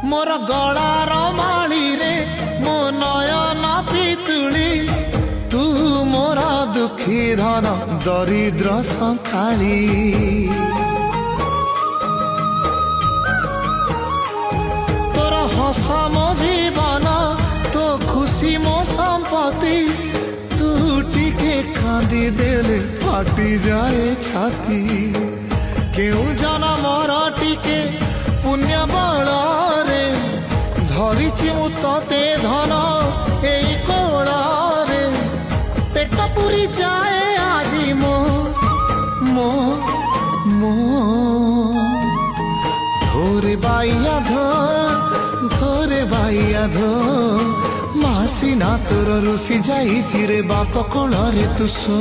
मोर गलार माली रे मो नयन पितुली तू मोर दुखी धन दरिद्र संकाली तोर हस मो जीवन तो खुशी मो संपत्ति तू टिके कांदी देले फाटी जाए छाती केउ जनमर टिके पुण्य बल रे धरिछि मु तते धन एई कोल रे पेट पुरी जाए आजी मो मो मो धोरे बाइया धोरे बाइया धो मासी ना तोर रुसी जाई रे बाप कोल रे तू सो